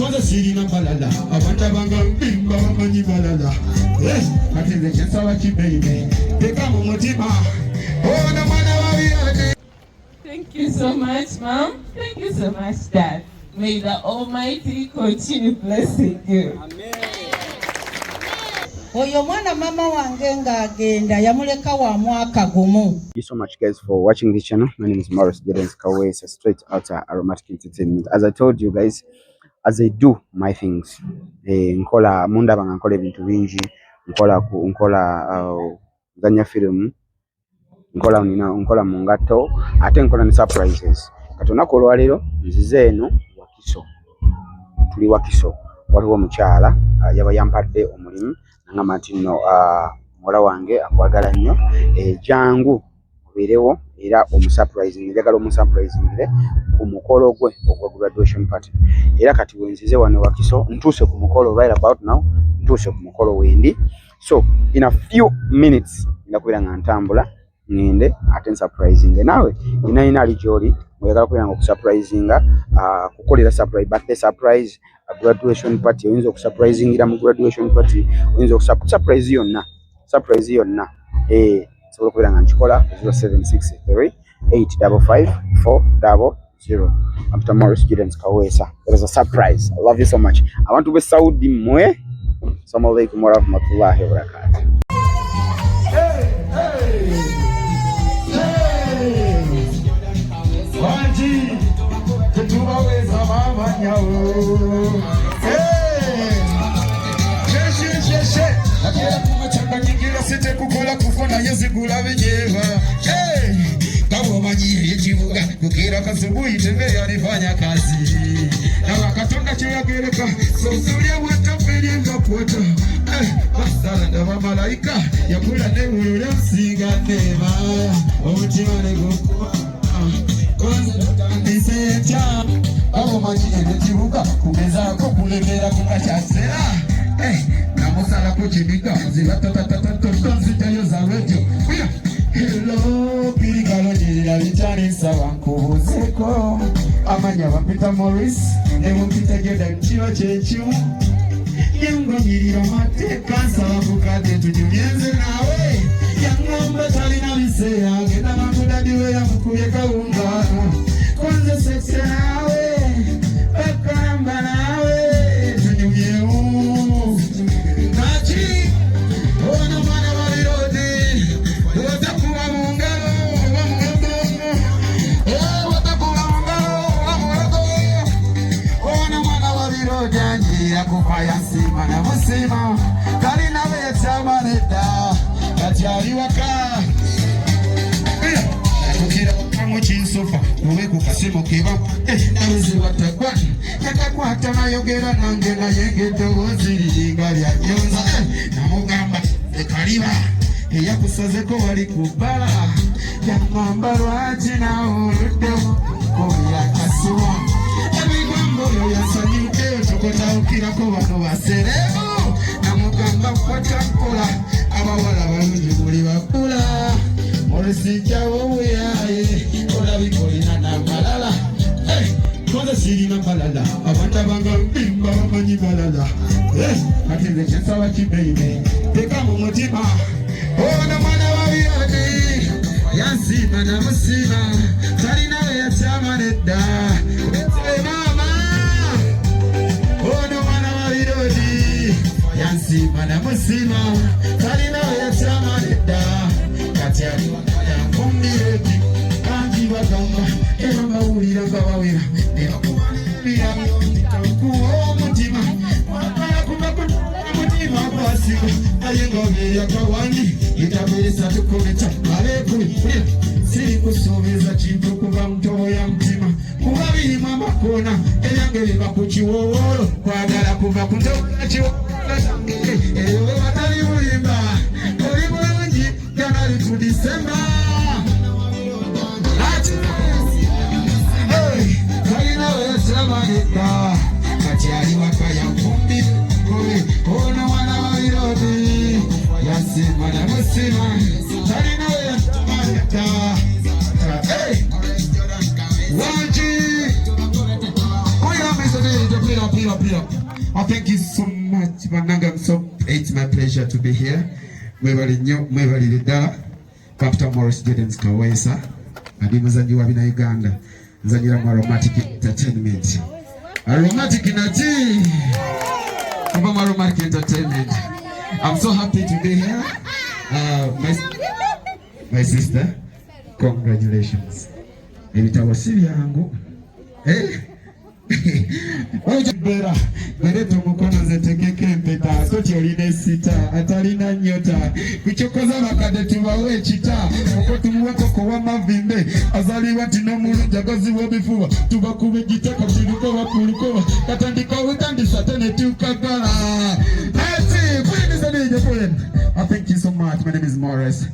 Koza siri na balala Abanda banga mbimba wamanyi balala Katile jensa waki baby Peka mumutima Ona mwana wawiyane. Thank you so much, Mom. Thank you so much, Dad. May the Almighty continue blessing you. Amen. Oyo mwana mama wange ngagenda yamuleka wa mwaka gumu. Thank you so much guys for watching this channel. My name is Morris Giddens Kawesa, straight out of Aromatic Entertainment. As I told you guys, as I do my things, nkola munda banga nkola ebintu bingi, nkola zanya film, nkola mungato, ate nkola ni surprises. Kati olunaku olwaleero nzize eno Wakiso. Tuli Wakiso, waliwo omukyala yaba yampadde omulimu nangamba nti nno muwala wange akwagala nnyo, jangu obeerewo era omusurprising, njagala omusurprisingire ku mukolo gwe ogwa graduation party. Era kati wenzize wano Wakiso, ntuuse ku mukolo right about now, ntuuse ku mukolo wendi. So in a few minutes ndakubeera nga ntambula ngende ate surprising nawe ina ali gyoli oyagala kubeera nga okusurprisinga kukolera surprise birthday surprise, graduation party oyinza okusurprisingira mu graduation party, oyinza okusurprise yonna sobola okubeera nga nkikola 0763 855 400. I'm Mr. Morris Giddens Kawesa. It is a surprise. I love you so much. I want to be Saudi mwe. Assalamu alaikum wa rahmatullahi wa barakatuh. Site kukola kufona yezigula binyeva Tawo manyi yechivuga kukira kasubuhi tembea alifanya kazi na wakatonda cheyagereka sosulia watapelinga kwota basala na malaika yakula newe msinga nema omutima negokwa kwanza ndisecha tawo manyi yechivuga kumezako kulemera kukachasera namusala kuchibika zibatatatatatonzitayo za radio. Hello pirikalo nyirira bitani sawa nkubuzeko amanya bampita Morris nebumpita Geda nchiwa chenchimu yengo nyirira mateka sawa kukade tunyumienze nawe yangomba talina biseya genda makudadiwe ya mkuye kaungano kwanza sekse nawe bakamba nawe tunyumiehu kufaya sima na musima kalina wechama neda kati waka kukira kamo chinsofa uwe kukasimo kiba nawezi watakwa yakakwata na yogera nange na yegete woziri ngali ajonza na mugamba ekaliba eyakusazeko wali kubala yamamba lwaji na oluddewo kubira kasuwa emigambo yasanyuke chokota ukirako bano baseremo na mugamba kwatankola abawala balungi buli bakula Morisi wowe yaye olabikolina na malala Koza siri na balala Abanda banga mbimba wamanyi balala Katile jensa waki baby Peka mumutima Ona mwana wawiyane Yansima na musima Talina ya chama neda mama Ona mwana wawirodi Yansima na musima Talina ya chama neda Kati ya mungireti Kanji wakamba Ema maulira ngawawira Neva kuwanira Kuwa mutima Wakaya kumakuna mutima kwa siku Ayengoge ya kawani Itabirisa tukumita Malekuli Siri kusubiza chintu kuva mtoho ya mtima Kuva vihima makona Eyange viva kuchiwowolo Kwa gala kuva mtoho ya chiwowolo Ewe watali ulimba Ulimu unji January to December Kalina wesa manita Katiari wakaya mkumbi Ona wana wairodi Yasima na musima Kalina wesa manita Wanji Kuya misodiri tepira pira up here. I thank you so much, Mananga. It's my pleasure to be here. Mwebali Lidala, Captain Morris Gedens Kawesa, and Muzanyi Wabina Uganda, Zanyira Aromatic Entertainment. Aromatic Entertainment. I'm so happy to be here. My sister, congratulations. Ebitawasiri yangu. Bera, mereto mukono zetekeke mpeta, soti oline sita, atalina nyota, kuchokoza bakade tubawe chita, oko tumuweko kuwa mavimbe, azali wati no mulu jagazi wabifuwa, tubakube jitaka mtiruko wakulukowa, katandika witandisa tene tukagala. That's it, put this on the phone. I thank you so much, my name is Morris.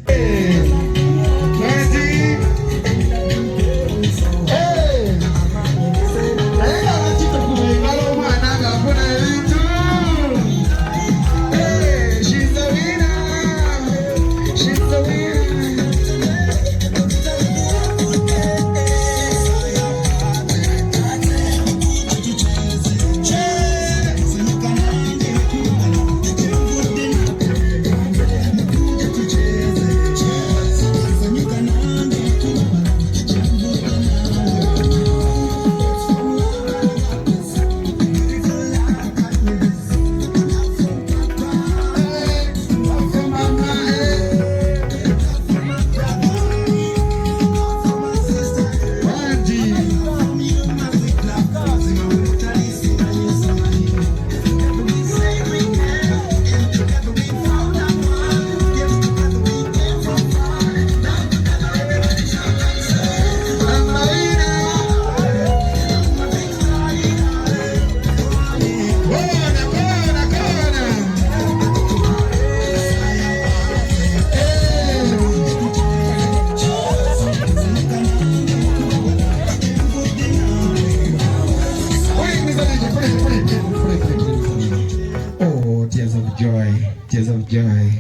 Tears of joy.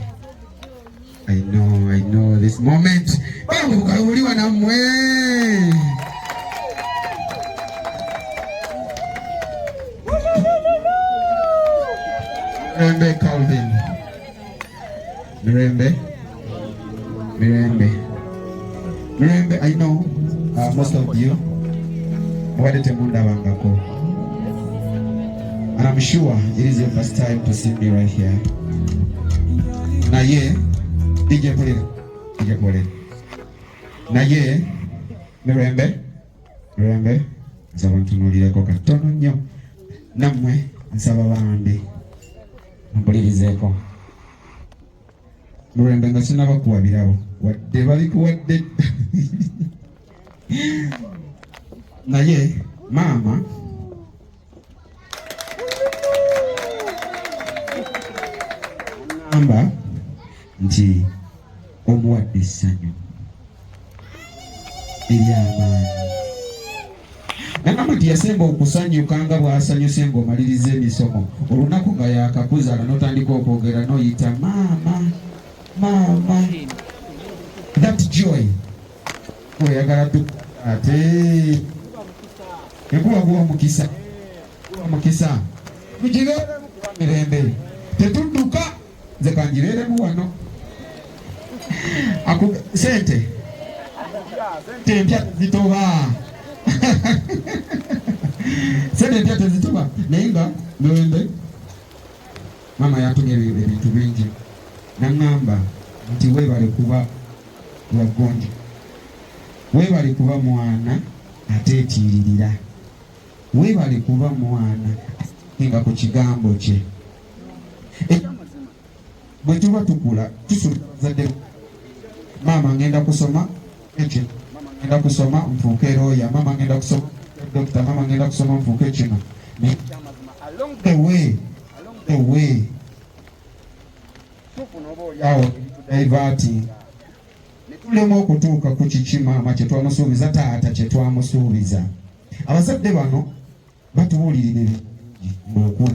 I know this moment. Ukaruliwa na mwe. Mirembe Calvin. Mirembe, I know most of you wadete munda wangako. And I'm sure it is your first time to see me right here. Na ye, DJ pole. Na ye, Mirembe, nsaba ntunulireko katono nnyo. Nammwe nsaba bambi mpulirizeeko. Mirembe nga sinaba kuwabirawo, wadde balikuwadde. Naye maama amba nti omuwadde essanyu ery'amaanyi. Nagamba nti yasemba okusanyuka nga bw'asanyuse ng'omaliriza emisomo. Olunaku nga yakakuzaala n'otandika okwogera n'oyita maama. That joy oyagala ate ekuba guba mukisa mugireeremu kuba mirembe tetudduka nze kangireeremu wano sente empya tezitoba sente empya tezitoba naye nga Mirembe mama yatumye ebintu bingi naŋŋamba nti weebale kuba wagonjo, weebale kuba mwana ateetiiririra, weebale kuba mwana nga ku kigambo kye. Bwe tuba tukula tusuubizadde maama ngenda kusoma ekyo, mama ngenda kusoma nfuuke looya, mama ngenda kusoma dokita, mama ngenda kusoma nfuuke kino. Along the way yawo diverting netulema okutuuka ku kiki maama kye twamusuubiza, taata kye twamusuubiza. Abazadde bano batubuulirira ebingi ng'okula.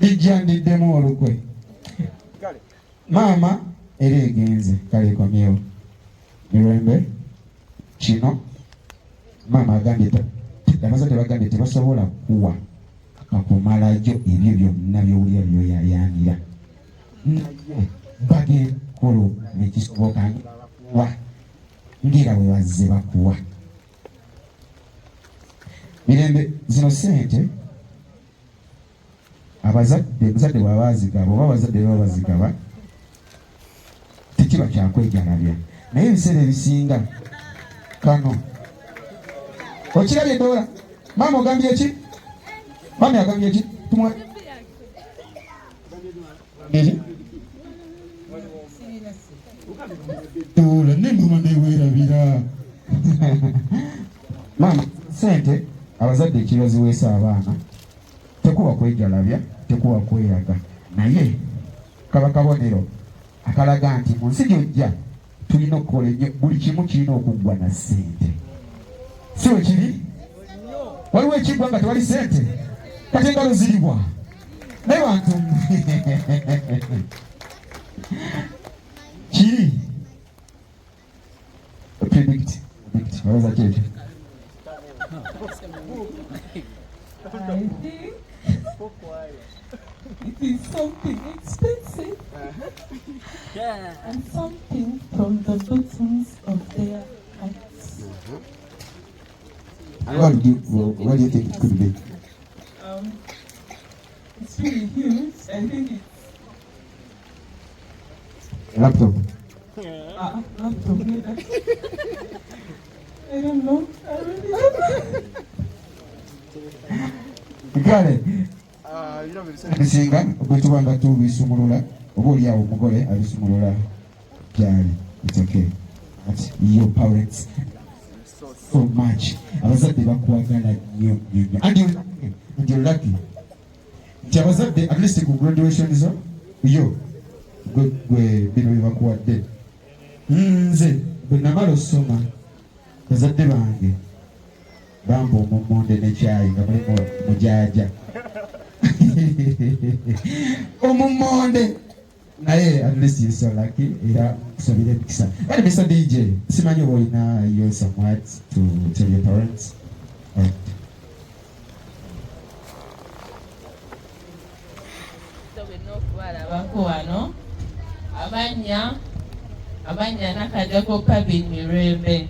Ijjandiddemu olukwe. Maama era egenze kale ekomyewo. Mirembe kino maama agambye abazadde bagambye tebasobola kuwa kakumalajo ebyo byonna byowulira byoyayanira naye bagekolo nekisoboka wa ngira bwe bazze bakuwa Mirembe zino sente abazadde bwabazigaba oba abazadde baba bazigaba tekiba kyakwejalabya naye ebiseera ebisinga kano okirabye Dora maama ogambye eki maama agambye eki Dora ne mama neweerabira maama sente abazadde ekibaziweesa abaana tekuba kwejalabya tekuba kweraga naye kaba kabonero akalaga nti mu nsi gyojja tulina okukola ennyo buli kimu kirina okuggwa na ssente si we kiri waliwo ekiggwa nga tewali ssente kati engalo ziribwa naye bantu kiri predict wabaza kyekyo I think it is something expensive and something from the bottoms of their hearts. What do you think it could be? It's really huge. I think it's Laptop. Laptop. I don't know. I really don't know. Kale bisinga bwetuba nga tubisumulula oba oliawo omugole abisumulula byali it's okay but your parents so much abazadde bakwagala nnyo and you're lucky nti abazadde at least ku graduation zo yo gwe bino byebakuwadde nze bwe namala osoma bazadde bange bamba omummonde nekyayi nga mulimu mujaja omummonde naye at least you're so lucky era kusabira emikisa kale Mr. DJ simanyi oba olina yo some words to tell your parents and abako wano abanya nakajako Pabin Mirembe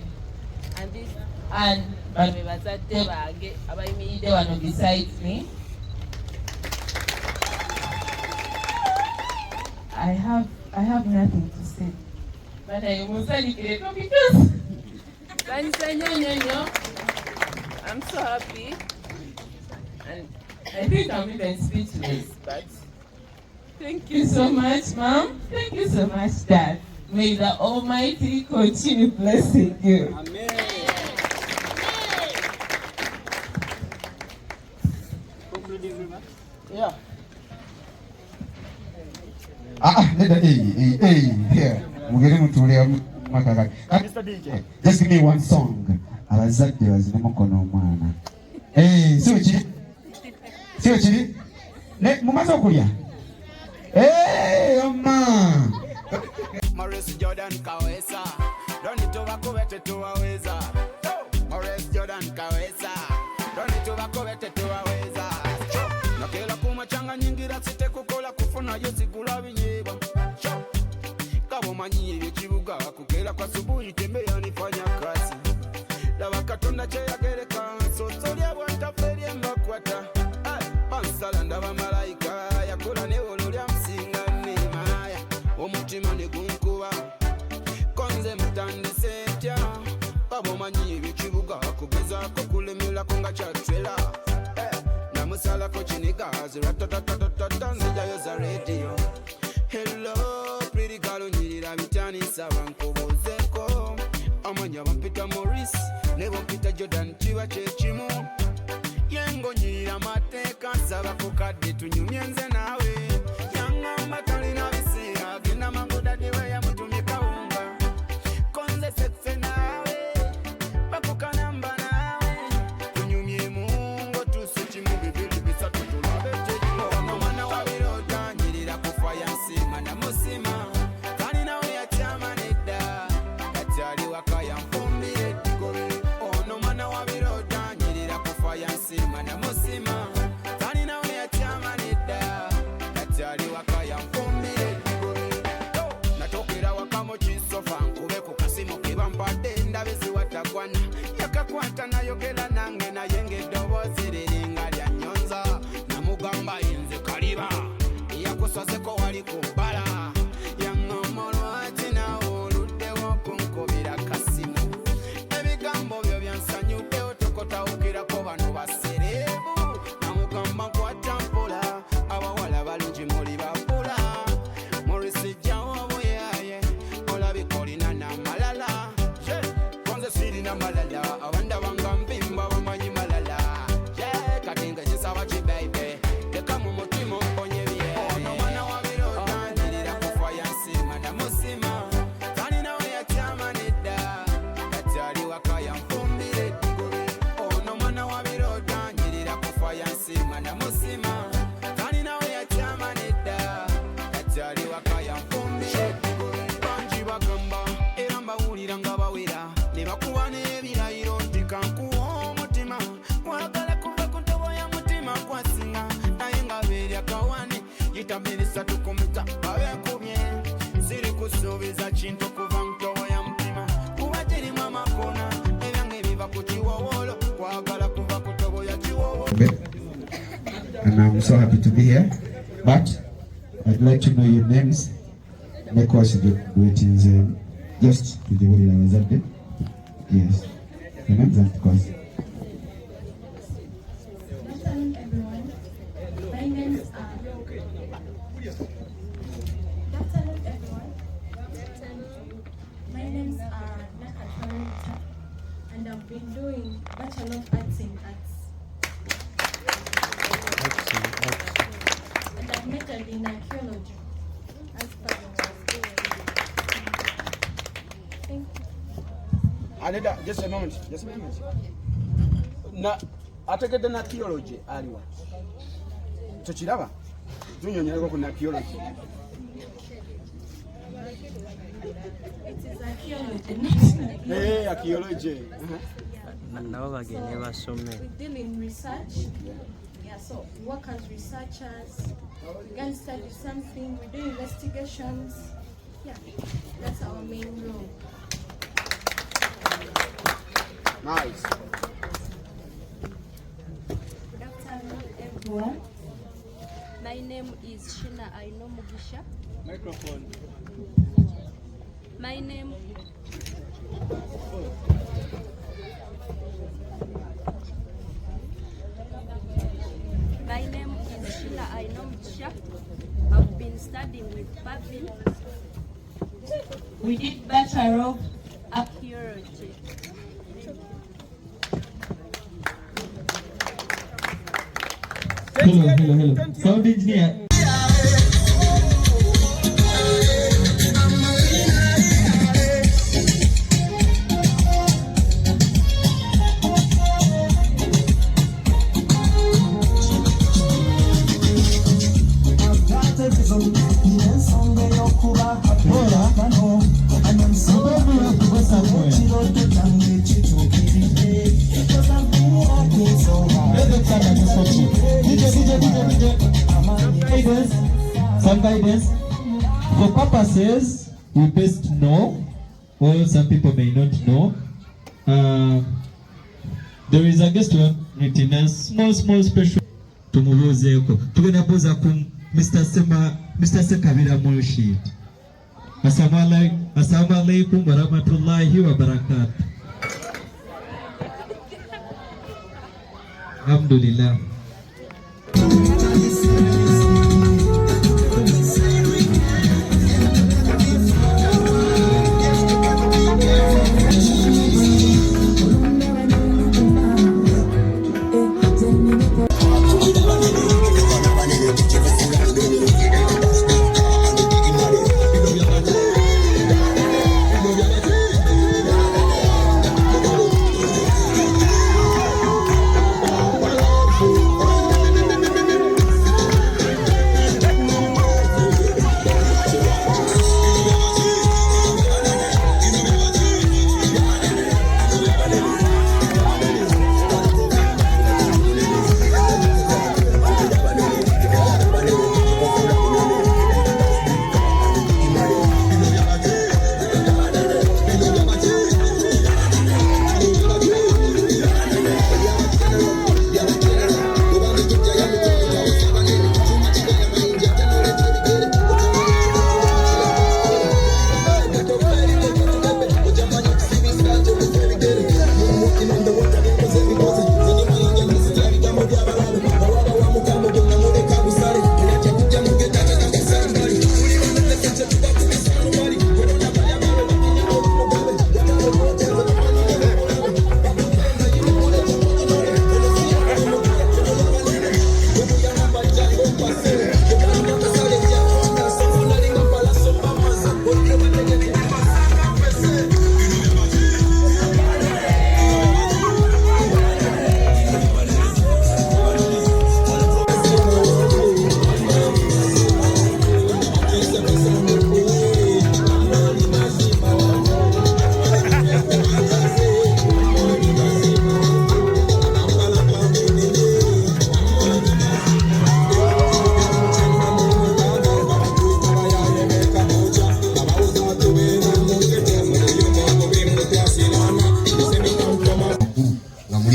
and bano be bazadde bange abayimiridde wano beside me. I have nothing to say. But I was because I'm so happy and I think I'm even speechless, but thank you so much, Mom. Thank you so much, Dad. May the Almighty continue blessing you. Amen. Yeah. Mugere mutule makaka. Mr. DJ, just give me one song. Abazadde bazine mukono omwana. Sio chiri? Ne mumaze okulya. Oma. Maurice Jordan Kawesa. Don't it over kubete tuwaweza. Maurice Jordan Kawesa. Don't it over kubete tuwaweza. Nakela kumachanga nyingira site kukola kufuna yosigula binyeba. Kabo manyi ebichibuga kukela kwa subuhi tembea nifanya kazi. Dawa katonda cheyagereka sosolya bwantaferi emakwata. Bansala ndaba malaika yakola newolo lya msinga nemaya. Omutima negunkuba konze mutandise ntya. Kabo manyi ebichibuga kugezaako kulemelako nga kyatwela. Namusala ko chinigazi ratatatatata nzijayo za radio. Hello pretty girl onyirira bitani saba nkobozeko. Amanya bampita Maurice ne bampita Jordan kiba kyekimu. Yengo nyirira mateeka saba kukadde tunyumye nze naawe. Yangamba talina biseera genda magoda dewe yamutumye kawunga. Konze sekse naawe bakukanamba naawe. Tunyumye mungo tusikimu bibiri bisatu tulabe kyekyo. Omwana wa biroda nyirira kufa yansima namusima. Kalina we yakyama nedda. Katyali wakaya mfumbire digobe ono mwana wa biroda nyirira kufa yansima na musima talina we yatyamanidda natali wakaya mfumbire digobe natokera wakamo kinsofa nkube ku kasimu kebampadde ndabezi watagwana yakakwata nayogera nange naye ng'eddoboozi liringa lya nnyonza namugamba yinze kaliba yakusazeko wali ku bbala yaŋŋamba lwaki nawe oluddewo kunkubira kasimu ebigambo byo byansanyuddewo tokotawukirako bano basereebu namugamba nkwata mpola abawala balungi muli babula murisijjawo buyaye olabika olina n'amalala konze sirina malala abanda banga mpimba bamanyi malala kati nga kisaba kibaibe teka mu mutima omponye bye ono mwana wa biroda nyirira kufa yansima na musima talina we yatyamanidda kati ali waka yanfumbire digobe ono mwana wa biroda nyirira kufa yansima na musima talina we yatyamanidda kati ali waka yanfumbire digobe bangi bagamba era mbawulira nga bawera ne bakuba n'ebirayiro nti kankuwa omutima kwagala kuva ku ntobo ya mutima kwasinga naye nga beerya kawane yitamirisa tukumita abekubye siri kusuubiza kintu kuva mu ntobo ya mutima kuba girimu amakona ebyange biva ku kiwowolo kwagala kuva ku ntobo ya kiwowolo. And I'm so happy to be here. But I'd like to know your names. Because the greetings just to the whole Lazarde. Yes. The names and because. Good afternoon, everyone. My names are. Good afternoon, everyone. My names are Naka Farita, and I've been doing Bachelor of Arts in Arts. And I've majored in archaeology. Thank you. Aneda, just a moment. Na ategedde na theology aliwa tukiraba tunyonyereko ku na theology. It is archaeology, not archaeology. nabo bagende basome. We deal in research. Yeah, so we work as researchers. We can study something, we do investigations. Yeah, that's our main role. Nice. Good afternoon, everyone. My name is Shina Aino Mugisha. Microphone. My name is Shina Aino Mugisha. I've been studying with Babin. We did Bachelor of Archaeology. Hello. Sound engineer. Some guidance. For purposes, we best know, or some people may not know. There is a guest one written as small special. Tumubuzeeko. Tugenda kubuuza ku Mr. Sekabira Murshid. Assalamu alaikum wa rahmatullahi wa barakatuh. Alhamdulillah.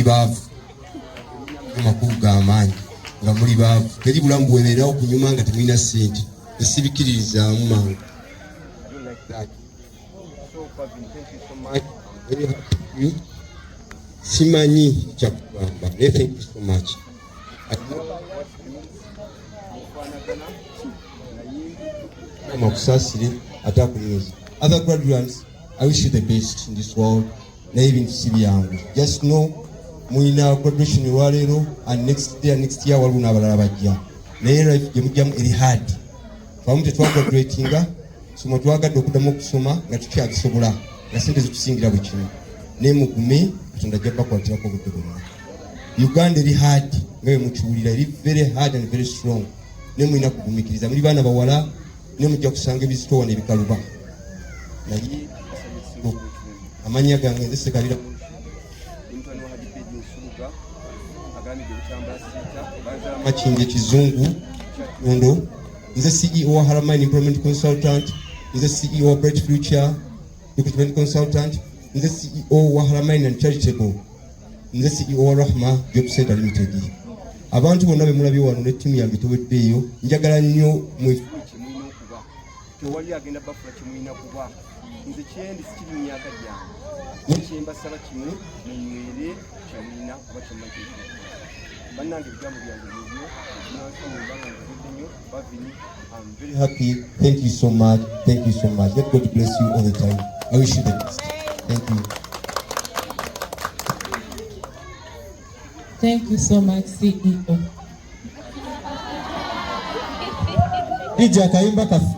baavu amakulu g'amaanyi nga muli baavu teri bulamu bwebeerawo kunyuma nga temulina ssente esibikiririzaamu mangu. Simanyi kyakugamba naye thank you so much. Amakusaasire ate akunyweza. Other graduates, I wish you the best in this world. Na even sibi yangu. Just know muina graduation walero and next year waliwo n'abalala bajja. Naye life gye mujjamu eri hard. Twamu tetwagraduatinga soma twagadde okuddamu okusoma nga tukyakisobola nga ssente zitusingira bwe kimu. Naye mugume Katonda ajja bakwatirako obudde bwonna. Uganda eri hard nga bwe mukiwulira eri very hard and very strong. Naye mulina kugumikiriza muli baana bawala ne mujja kusanga ebizitowa n'ebikaluba. Naye amanya gange nze Sekalira Machinje Kizungu Nondo, nze CEO wa Haramine Employment Consultant, nze CEO wa Bright Future Recruitment Consultant, nze CEO wa Haramine and Charitable, nze CEO wa Rahma Job Center Limited. Abantu bonna be mulabye wano ne timu yange toweddeeyo, njagala nnyo mwefuuke mulina okuba. Tewali agenda bafula kyemulina kuba. Nze kyendi sikiri myaka gyange. Nekyembasaba kimu nenywere kyemulina kuba kyemulina. Bannange ebigambo byange bibyo, nansomubanga nzudde nnyo, Bavini. I'm very happy. Thank you so much. Thank you so much. Let God bless you all the time. I wish you the best. Thank you. Thank you so much, CEO. Ija kaimba kafu.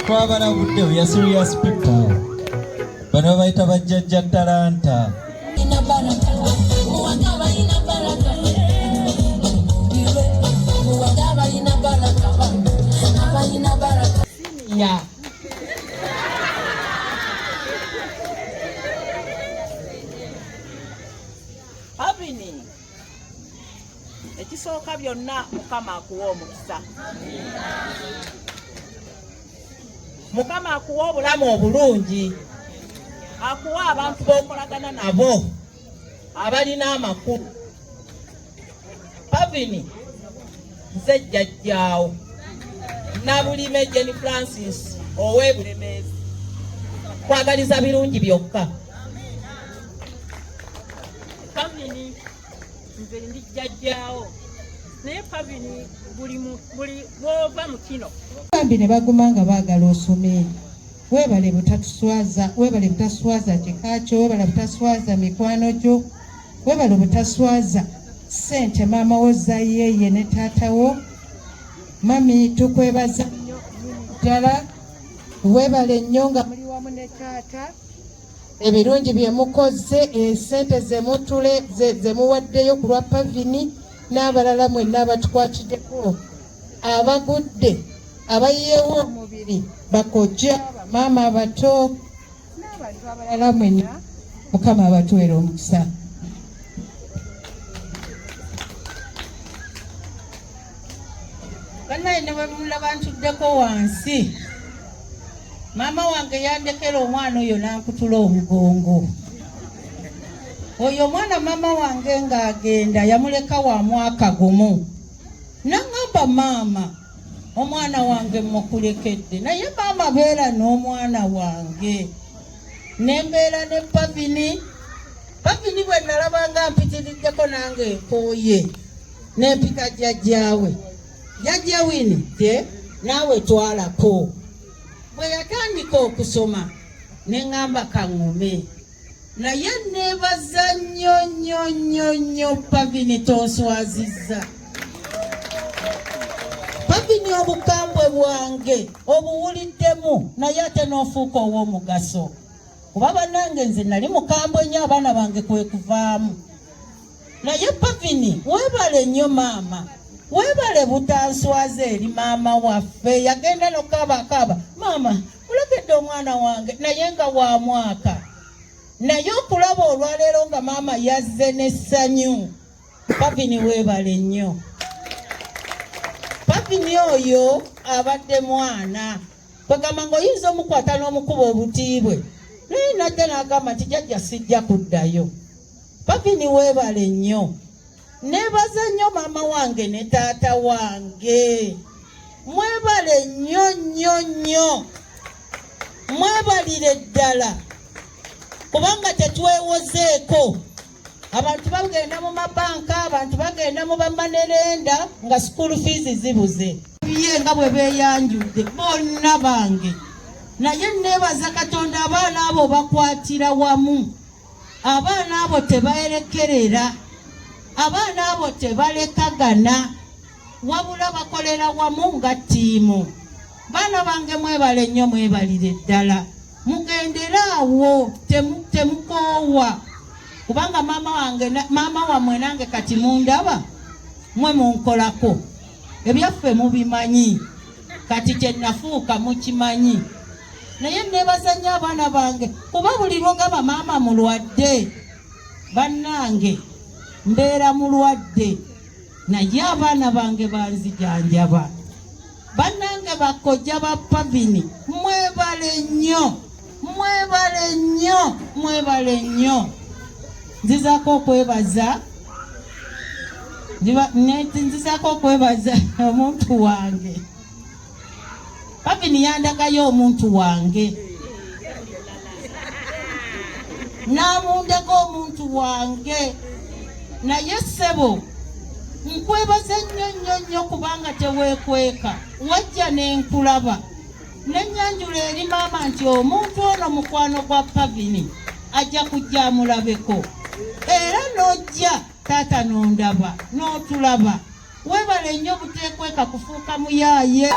Twabala budde we are serious people. Bano bayita bajjajja talanta. Yeah. Abini ekisooka byonna Mukama akuwa omukisa. Mukama akuwa obulamu obulungi, akuwa abantu b'okolagana nabo abalina amakulu. Pavini nze jjajjaawo Nabulime Jenny Francis ow'Ebulemeezi, kwagaliza birungi byokka. Pavini nze ndi jjajjaawo naye Pavini buli bw'ova mu kino bambi ne baguma nga baagala osome. Weebale butaswaza, weebale butaswaza kika kyo, weebale butaswaza mikwano gyo, weebale butaswaza ssente maama wo Zayeeye ne taata wo. Mami tukwebaza ddala, weebale nnyo nga muli wamu ne taata. Ebirungi bye mukoze, ensente ze muwaddeyo ku lwa Pavini n'abalala mwenna abatukwatiddeko, abagudde abayeewo omubiri, bakojja, bamaama abato n'abantu abalala mwenna, Mukama abatuwera omukisa. Bannaye ne bwe mulaba ntuddeko wansi, maama wange yandekera omwana oyo n'ankutula omugongo. Oyo omwana maama wange ng'agenda yamuleka wa mwaka gumu. N'aŋŋamba maama, omwana wange mmukulekedde, naye maama beera n'omwana wange. Ne mbeera ne Pavini. Pavini bwe nalabanga mpitiriddeko nange nkooye. Ne mpita jjajjaawe. Jjajja Wini, naawe twalako. Bwe yatandika okusoma ne ŋŋamba kaŋŋume, naye neebaza nnyo Pavini tonswazizza. Pavini obukambwe bwange obuwuliddemu naye ate n'ofuuka ow'omugaso. Kuba bannange nze nali mukambwe nnyo abaana bange kwe kuvaamu. Naye Pavini weebale nnyo maama. Weebale butanswaza eri maama waffe. Yagenda n'okaabakaaba, maama mulegedde omwana wange naye nga wa mwaka. Naye okulaba olwaleero nga maama yazze n'essanyu. Pavini weebale nnyo. Pavini oyo abadde mwana. Kwegamba ng'oyinza omukwata n'omukuba obutiibwe. Naye najja n'agamba nti jjajja sijja kuddayo. Pavini weebale nnyo. Neebaza nnyo maama wange ne taata wange. Mwebale nnyo. Mwebalire ddala. Kubanga tetwewozeeko. Abantu bagenda mu mabanka, abantu bagenda mu bamanerenda nga school fees zibuze. Ye nga bwe beeyanjudde bonna bange. Naye neebaza Katonda abaana abo bakwatira wamu. Abaana abo tebaerekerera. Abaana abo tebalekagana. Wabula bakolera wamu nga ttiimu. Baana bange mwebale nnyo mwebalire ddala. Mugendera awo temukoowa. Kubanga maama wammwe nange kati mundaba mwe munkolako. Ebyaffe mubimanyi. Kati kye nafuuka mukimanyi. Naye neebaza nnyo abaana bange kuba buli lwogamba maama mulwadde. Bannange mbeera mulwadde. Naye abaana bange banzijanjaba. Bannange bakojja ba Pavini mwebale nnyo. Nzizaako okwebaza omuntu wange. Pavini yandagayo omuntu wange. N'amundega omuntu wange. Naye ssebo nkwebaza nnyo kubanga teweekweka. Wajja n'enkulaba. N'ennyanjula eri maama nti omuntu ono mukwano gwa Pavini ajja kujja amulabeko. Era n'ojja taata n'ondaba n'otulaba. Weebale nnyo buteekweka kufuuka muyaaye.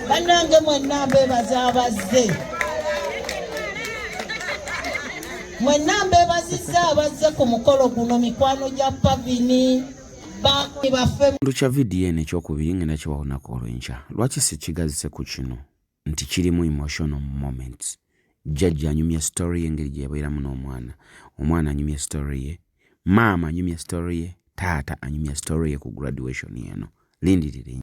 Bannange mwenna mbeebaza abazze. Mwenna mbeebazizza abazze ku mukolo guno mikwano gya Pavini. Ekitundu kya vidiyo eno ekyokubiri ngenda kiwawonako olw'enkya. Lwaki sikigazise ku kino nti kirimu emotional moments. Jjajja anyumya story ye engeri gye yabeeramu n'omwana. Omwana anyumya story ye. Maama anyumya story ye. Taata anyumya story ye ku graduation eno. Lindirire.